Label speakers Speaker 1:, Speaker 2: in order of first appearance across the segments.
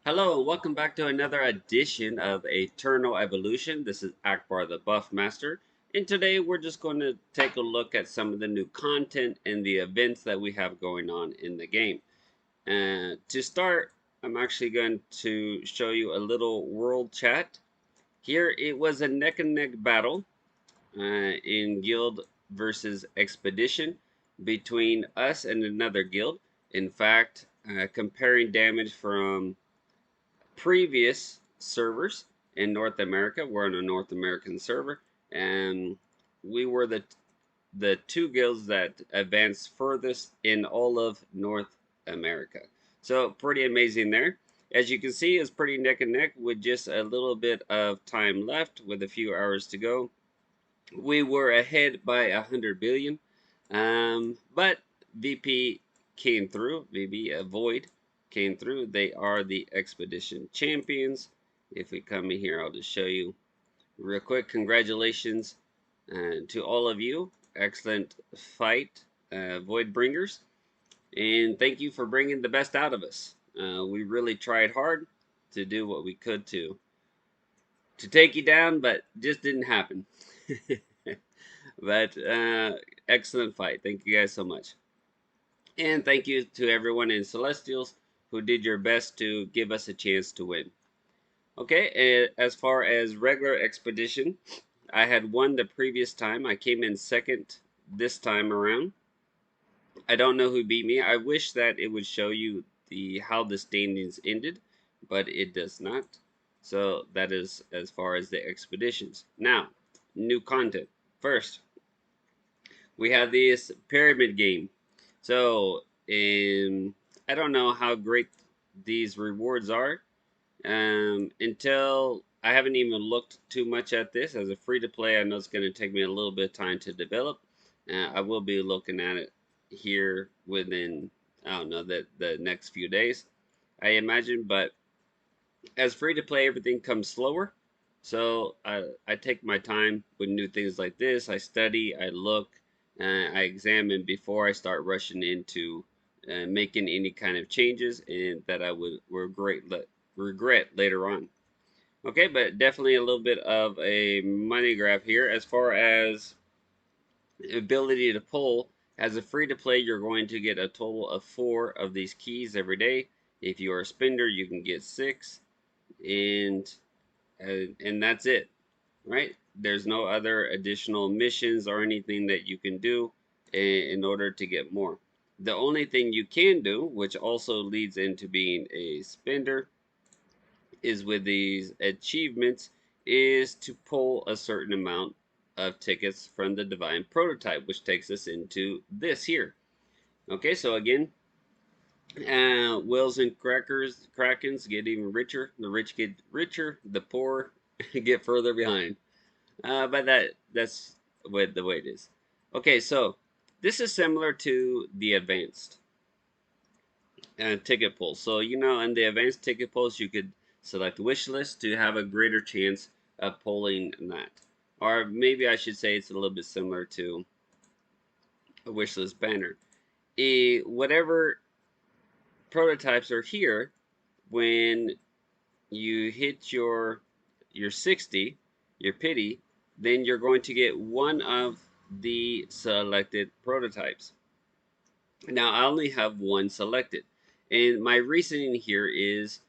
Speaker 1: Hello and welcome back to another edition of Eternal Evolution. This is Akbar the Buff Master, and today we're just going to take a look at some of the new content and the events that we have going on in the game. And to start, I'm actually going to show you a little world chat. Here it was a neck and neck battle in guild versus expedition between us and another guild. In fact, comparing damage from previous servers in North America. We're on a North American server, and we were the two guilds that advanced furthest in all of North America. So pretty amazing there. As you can see, it's pretty neck and neck with just a little bit of time left, with a few hours to go. We were ahead by 100 billion, but VP came through. VP Void came through. They are the expedition champions. If we come in here, I'll just show you real quick. Congratulations to all of you. Excellent fight, Void Bringers, and thank you for bringing the best out of us. We really tried hard to do what we could to take you down, but just didn't happen. But excellent fight. Thank you guys so much. And thank you to everyone in Celestials who did your best to give us a chance to win. Okay, as far as regular expedition, I had won the previous time. I came in second this time around. I don't know who beat me. I wish that it would show you the how the standings ended, but it does not. So that is as far as the expeditions. Now, new content. First, we have this pyramid game. So, I don't know how great these rewards are. Until I haven't even looked too much at this as a free to play. I know it's going to take me a little bit of time to develop. I will be looking at it here within, I don't know, the next few days, I imagine. But as free to play, everything comes slower. So I take my time with new things like this. I study, I look, I examine before I start rushing into making any kind of changes, and that I would regret later on. Okay, but definitely a little bit of a money grab here. As far as ability to pull, as a free to play, you're going to get a total of 4 of these keys every day. If you are a spender, you can get 6, and and that's it, right? There's no other additional missions or anything that you can do in order to get more. The only thing you can do, which also leads into being a spender, is with these achievements, is to pull a certain amount of tickets from the divine prototype, which takes us into this here. Okay, so again, whales and krakens get even richer. The rich get richer, the poor get further behind. But that's what the way it is. Okay, so this is similar to the advanced ticket pulls. So in the advanced ticket pulls, you could select wish list to have a greater chance of pulling that. Or maybe I should say it's a little bit similar to a wish list banner. Whatever prototypes are here, when you hit your 60, your pity, then you're going to get one of the selected prototypes. Now I only have one selected, and my reasoning here is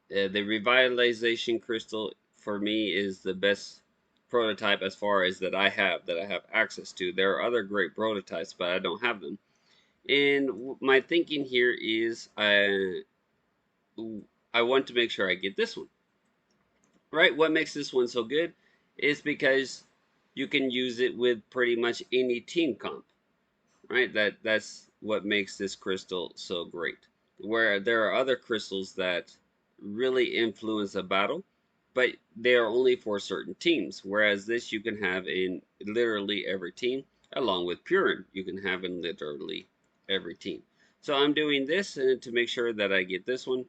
Speaker 1: the revitalization crystal for me is the best prototype as far as that I have access to. There are other great prototypes, but I don't have them. And my thinking here is I want to make sure I get this one. Right? What makes this one so good is because you can use it with pretty much any team comp. Right? That's what makes this crystal so great. Where there are other crystals that really influence a battle, but they are only for certain teams. Whereas this you can have in literally every team, along with Purin, you can have in literally every team. So I'm doing this to make sure that I get this one.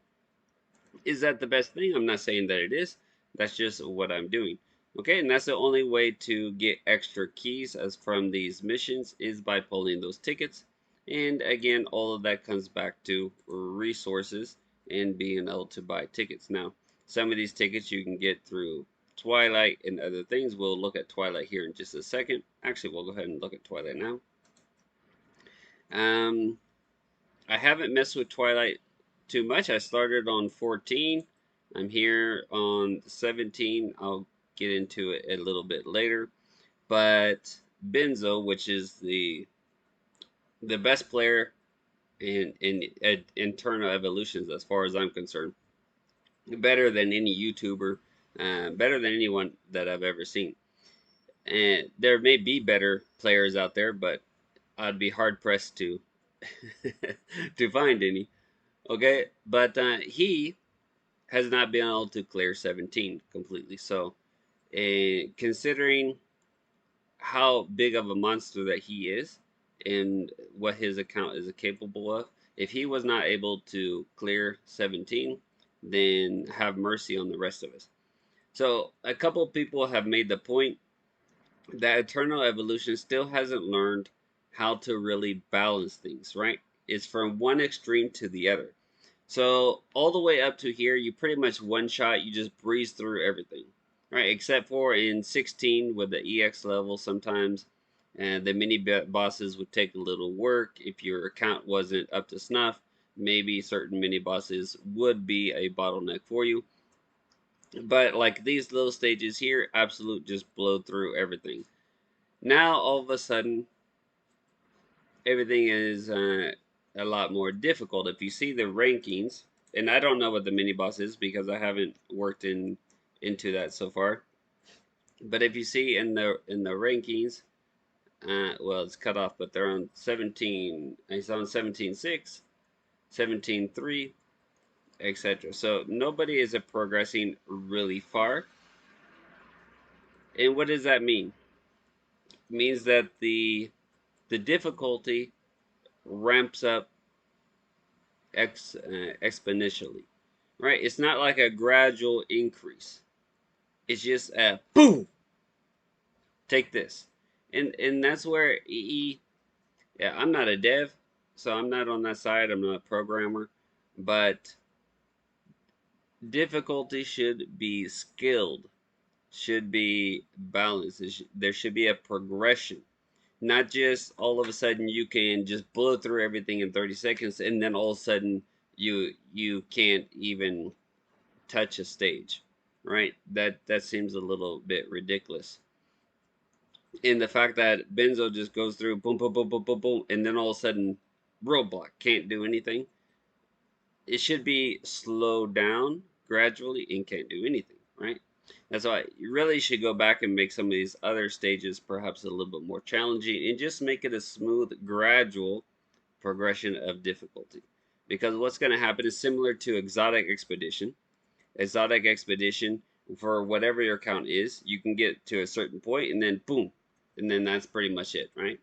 Speaker 1: Is that the best thing? I'm not saying that it is. That's just what I'm doing. Okay, and that's the only way to get extra keys as from these missions is by pulling those tickets. And again, all of that comes back to resources and being able to buy tickets. Now, some of these tickets you can get through Twilight and other things. We'll look at Twilight here in just a second. Actually, we'll go ahead and look at Twilight now. I haven't messed with Twilight too much. I started on 14. I'm here on 17. I'll get into it a little bit later. But Benzo, which is the best player in internal evolutions, as far as I'm concerned, better than any YouTuber, better than anyone that I've ever seen. And there may be better players out there, but I'd be hard pressed to to find any. Okay, but he has not been able to clear 17 completely. So, considering how big of a monster that he is and what his account is capable of, if he was not able to clear 17, then have mercy on the rest of us. So, a couple people have made the point that Eternal Evolution still hasn't learned how to really balance things, right? It's from one extreme to the other. So all the way up to here, you pretty much one shot, you just breeze through everything, right? Except for in 16 with the EX level, sometimes and the mini bosses would take a little work. If your account wasn't up to snuff, maybe certain mini bosses would be a bottleneck for you. But like these little stages here, absolute just blow through everything. Now all of a sudden, everything is a lot more difficult. If you see the rankings, and I don't know what the mini boss is because I haven't worked into that so far. But if you see in the rankings, well, it's cut off, but they're on 17. It's on 17.6, 17.3, etc. So nobody is progressing really far. And what does that mean? It means that the difficulty ramps up exponentially, right? It's not like a gradual increase. It's just a boom. Take this, and that's where yeah, I'm not a dev, so I'm not on that side. I'm not a programmer, but difficulty should be skilled, should be balanced. There should be a progression, not just all of a sudden you can just blow through everything in 30 seconds, and then all of a sudden you can't even touch a stage, right? That seems a little bit ridiculous. And the fact that Benzo just goes through boom, boom, boom, boom, boom, boom, and then all of a sudden roadblock, can't do anything. It should be slowed down gradually and can't do anything, right? That's why you really should go back and make some of these other stages perhaps a little bit more challenging and just make it a smooth, gradual progression of difficulty. Because what's going to happen is similar to Exotic Expedition. Exotic Expedition, for whatever your count is, you can get to a certain point and then boom, and then that's pretty much it, right?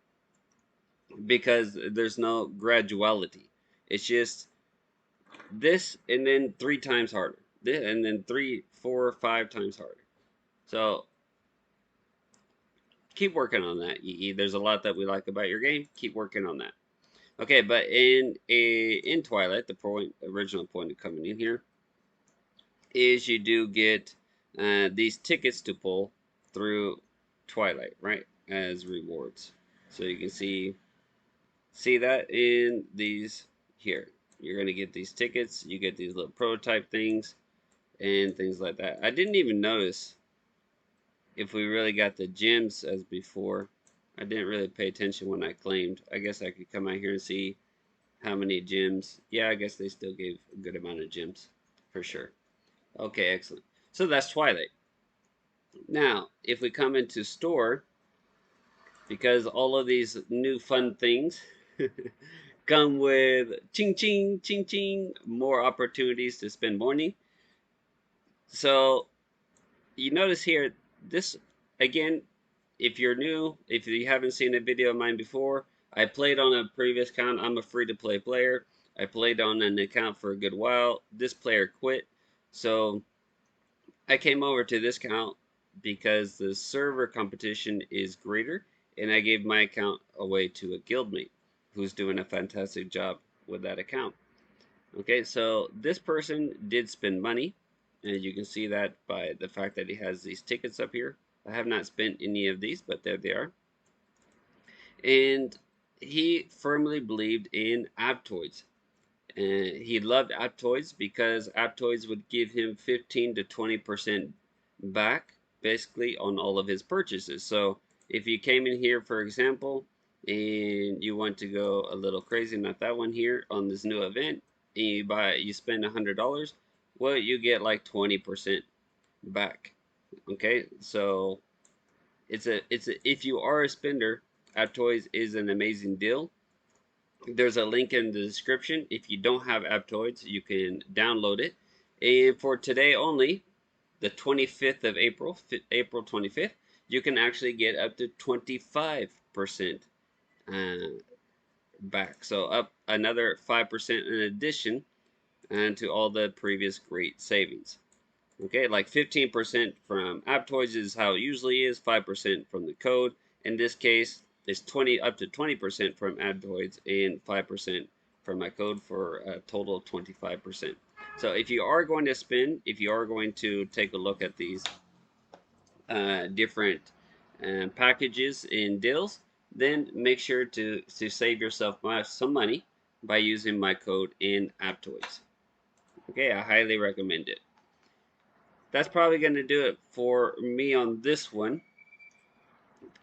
Speaker 1: Because there's no graduality. It's just this and then 3 times harder, this, and then 3, 4, 5 times harder. So keep working on that, EE. There's a lot that we like about your game. Keep working on that. Okay, but in Twilight, the original point of coming in here is you do get these tickets to pull through Twilight, right, as rewards. So you can see that in these here. You're gonna get these tickets. You get these little prototype things and things like that. I didn't even notice if we really got the gems as before. I didn't really pay attention when I claimed. I guess I could come out here and see how many gems. Yeah, I guess they still gave a good amount of gems for sure. Okay, excellent. So that's Twilight. Now, if we come into store, because all of these new fun things come with ching ching ching ching more opportunities to spend money. So you notice here, this again, if you're new, if you haven't seen a video of mine before, I played on a previous account. I'm a free-to-play player. I played on an account for a good while. This player quit, so I came over to this account because the server competition is greater, and I gave my account away to a guildmate who's doing a fantastic job with that account. Okay, so this person did spend money, and you can see that by the fact that he has these tickets up here. I have not spent any of these, but there they are. And he firmly believed in Aptoids. And he loved Aptoids because Aptoids would give him 15 to 20% back, basically, on all of his purchases. So if you came in here, for example, and you want to go a little crazy, not that one here, on this new event, and you spend $100, well, you get like 20% back. Okay, so if you are a spender, Aptoids is an amazing deal. There's a link in the description. If you don't have Aptoids, you can download it. And for today only, the 25th of April, April 25th, you can actually get up to 25% uh, back. So up another 5% in addition to all the previous great savings. Okay, like 15% from Aptoids is how it usually is, 5% from the code. In this case, it's 20 up to 20% from Aptoids and 5% from my code for a total of 25%. So if you are going to spend, if you are going to take a look at these different packages and deals, then make sure to save yourself some money by using my code in Aptoids. Okay, I highly recommend it. That's probably going to do it for me on this one.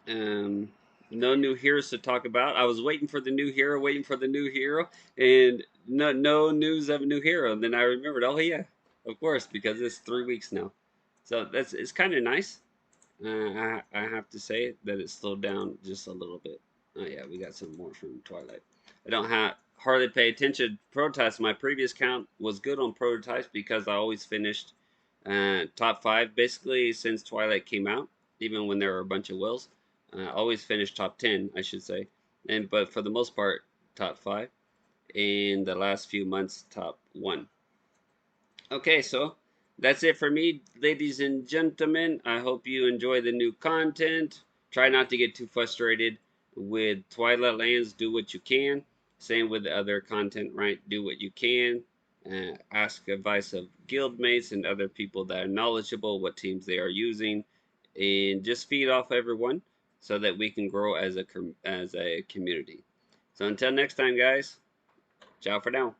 Speaker 1: Um, no new heroes to talk about. I was waiting for the new hero, waiting for the new hero, and no news of a new hero. And then I remembered, oh yeah, of course, because it's 3 weeks now. So it's kind of nice. I have to say that it slowed down just a little bit. Oh yeah, we got some more from Twilight. I don't have hardly pay attention to prototypes. My previous count was good on prototypes because I always finished top five basically since Twilight came out, even when there were a bunch of whales. Always finished top 10, I should say, and but for the most part, top five. In the last few months, top one. Okay, so that's it for me, ladies and gentlemen. I hope you enjoy the new content. Try not to get too frustrated with Twilight Lands. Do what you can. Same with the other content, right? Do what you can. Ask advice of guildmates and other people that are knowledgeable what teams they are using, and just feed off everyone so that we can grow as a community. So until next time, guys. Ciao for now.